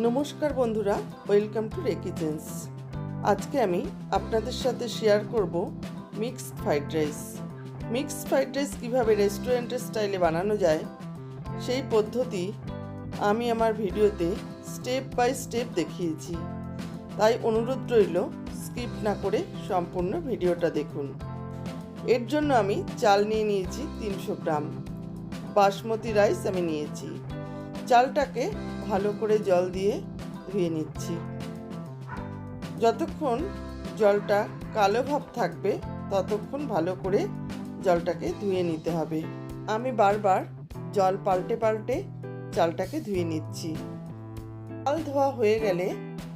নমস্কার বন্ধুরা, welcome to রাykitchens। আজকে আমি আপনাদের সাথে শেয়ার করব mixed fried rice. Mixed fried rice কীভাবে রেস্টুরেন্টের স্টাইলে বানানো যায় সেই পদ্ধতি আমি আমার ভিডিওতে স্টেপ বাই স্টেপ দেখিয়েছি, তাই অনুরোধ রইল স্কিপ না করে সম্পূর্ণ ভিডিওটা দেখুন। এর জন্য আমি চাল নিয়ে নিয়েছি 300 গ্রাম, বাসমতি রাইস আমি নিয়েছি। চালটাকে ভালো করে জল দিয়ে ধুয়ে নিচ্ছি। যতক্ষণ জলটা কালো ভাব থাকবে ততক্ষণ ভালো করে জলটাকে ধুয়ে নিতে হবে। আমি বারবার জল পাল্টে পাল্টে চালটাকে ধুয়ে নিচ্ছি। চাল ধোয়া হয়ে গেলে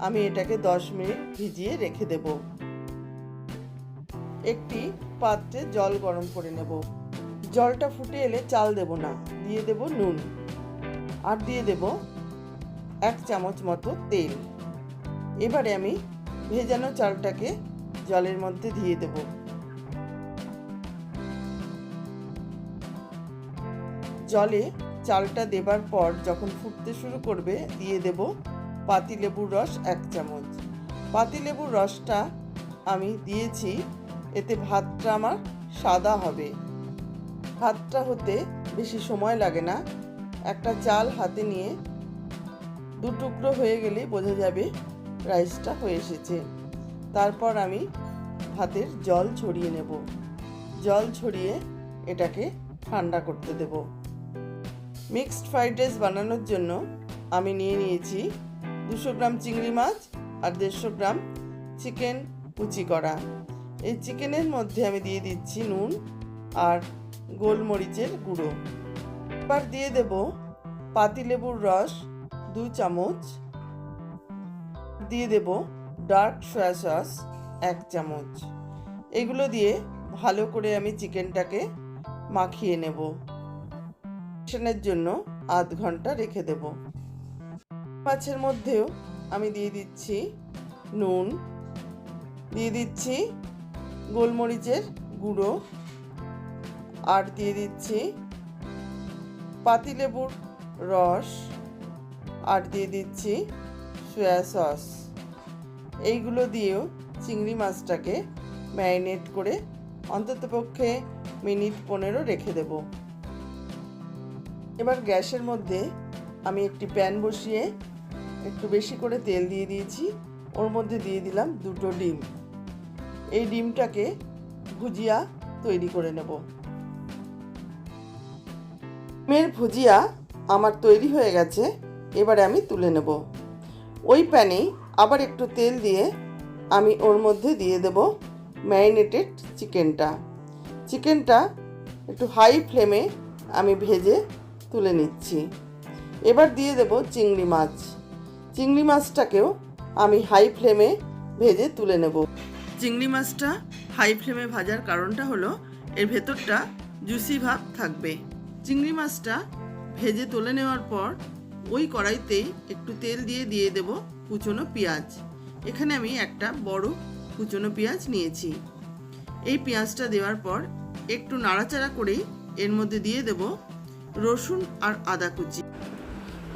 আমি এটাকে 10 মিনিট ভিজিয়ে রেখে দেব। একটি পাত্রে জল গরম করে নেব। জলটা ফুটে এলে চাল দেব না, দিয়ে দেব নুন, আর দিয়ে দেব 1 চামচ মতো তেল। এবারে আমি ভেজানো চালটাকে জলের মধ্যে দিয়ে দেব। জলে চালটা দেবার পর যখন ফুটতে শুরু করবে দিয়ে দেব পাতিলেবুর রস 1 চামচ। পাতিলেবুর রসটা আমি দিয়েছি, এতে ভাতটা আমার সাদা হবে। ভাতটা হতে বেশি সময় লাগে না। একটা চাল হাতে নিয়ে 2 টুকরো হয়ে গেলে বোঝা যাবে রাইসটা হয়ে এসেছে। তারপর আমি ভাতের জল ছড়িয়ে নেব। জল ছড়িয়ে এটাকে ঠান্ডা করতে দেব। মিক্সড ফ্রাইড রাইস বানানোর জন্য আমি নিয়ে নিয়েছি 200 গ্রাম চিংড়ি মাছ আর 150 গ্রাম চিকেন কুচি করা। এই চিকেনের মধ্যে আমি দিয়ে দিচ্ছি নুন আর গোলমরিচের গুঁড়ো। এবার দিয়ে দেব পাতিলেবুর রস 2 চামচ, দিয়ে দেব ডার্ক সয়া সস 1 চামচ। এগুলো দিয়ে ভালো করে আমি চিকেনটাকে মাখিয়ে নেব। ম্যারিনেশনের জন্য আধ ঘন্টা রেখে দেব। মাছের মধ্যেও আমি দিয়ে দিচ্ছি নুন, দিয়ে দিচ্ছি গোলমরিচের গুঁড়ো, আর দিয়ে দিচ্ছি পাতিলেবুর রস, আর দিয়ে দিচ্ছি সয়া সস। এইগুলো দিয়েও চিংড়ি মাছটাকে ম্যারিনেট করে অন্ততপক্ষে মিনিট 15 রেখে দেব। এবার গ্যাসের মধ্যে আমি একটি প্যান বসিয়ে একটু বেশি করে তেল দিয়ে দিয়েছি। ওর মধ্যে দিয়ে দিলাম 2টো ডিম। এই ডিমটাকে ভুজিয়া তৈরি করে নেব। ডিমের ভুজিয়া আমার তৈরি হয়ে গেছে। এবারে আমি তুলে নেব। ওই প্যানে আবার একটু তেল দিয়ে আমি ওর মধ্যে দিয়ে দেব ম্যারিনেটেড চিকেনটা একটু হাই ফ্লেমে আমি ভেজে তুলে নিচ্ছি। এবার দিয়ে দেব চিংড়ি মাছটাকেও আমি হাই ফ্লেমে ভেজে তুলে নেব। চিংড়ি মাছটা হাই ফ্লেমে ভাজার কারণটা হলো এর ভেতরটা জুসি ভাব থাকবে। চিংড়ি মাছটা ভেজে তুলে নেওয়ার পর ওই কড়াইতেই একটু তেল দিয়ে দেব কুচনো পেঁয়াজ। এখানে আমি একটা বড় কুচনো পেঁয়াজ নিয়েছি। এই পেঁয়াজটা দেওয়ার পর একটু নাড়াচাড়া করেই এর মধ্যে দিয়ে দেব রসুন আর আদা কুচি।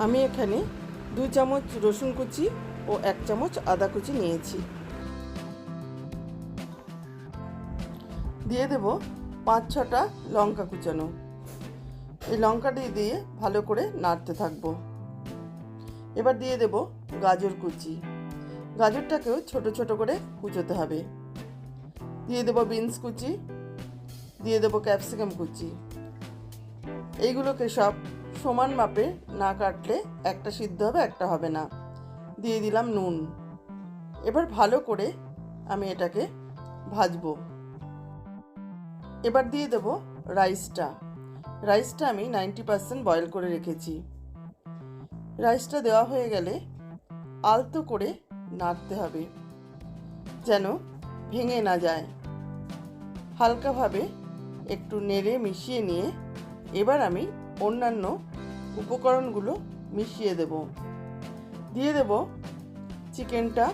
আমি এখানে 2 চামচ রসুন কুচি ও 1 চামচ আদা কুচি নিয়েছি। দিয়ে দেব 5-6টা লঙ্কা কুচানো। এই লঙ্কাটি দিয়ে ভালো করে নাড়তে থাকবো। এবার দিয়ে দেব গাজর কুচি। গাজরটাকেও ছোট ছোট করে কুচোতে হবে। দিয়ে দেব বিনস কুচি, দিয়ে দেব ক্যাপসিকাম কুচি। এইগুলোকে সব সমান মাপে না কাটলে একটা সিদ্ধ হবে, একটা হবে না। দিয়ে দিলাম নুন। এবার ভালো করে আমি এটাকে ভাজবো। এবার দিয়ে দেব রাইসটা আমি 90% বয়েল করে রেখেছি। রাইসটা দেওয়া হয়ে গেলে আলতো করে নাড়তে হবে যেন ভেঙে না যায়। হালকাভাবে একটু নেড়ে মিশিয়ে নিয়ে এবার আমি অন্যান্য উপকরণগুলো মিশিয়ে দেব। দিয়ে দেব চিকেনটা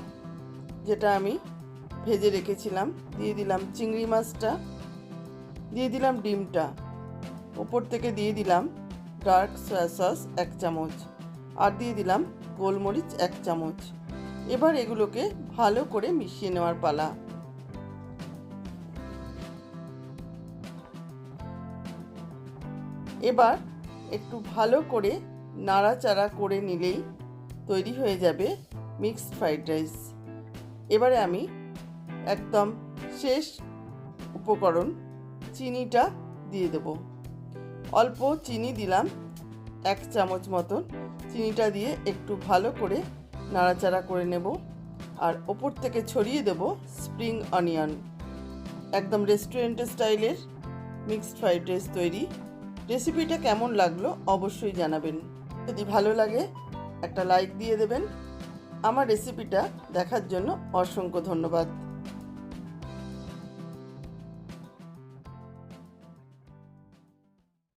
যেটা আমি ভেজে রেখেছিলাম, দিয়ে দিলাম চিংড়ি মাছটা, দিয়ে দিলাম ডিমটা, উপর থেকে দিয়ে দিলাম ডার্ক সয়া সস 1 চামচ, আর দিয়ে দিলাম গোলমরিচ 1 চামচ। এবার এগুলোকে ভালো করে মিশিয়ে নেওয়ার পালা। এবার একটু ভালো করে নাড়াচাড়া করে নিলেই তৈরি হয়ে যাবে মিক্সড ফ্রাইড রাইস। এবারে আমি একদম শেষ উপকরণ চিনিটা দিয়ে দেব। অল্প চিনি দিলাম, 1 চামচ মতন। চিনিটা দিয়ে একটু ভালো করে নাড়াচাড়া করে নেব। আর ওপর থেকে ছড়িয়ে দেব স্প্রিং অনিয়ন। একদম রেস্টুরেন্টের স্টাইলের মিক্সড ফ্রাইড রাইস তৈরি। রেসিপিটা কেমন লাগলো অবশ্যই জানাবেন। যদি ভালো লাগে একটা লাইক দিয়ে দেবেন। আমার রেসিপিটা দেখার জন্য অসংখ্য ধন্যবাদ।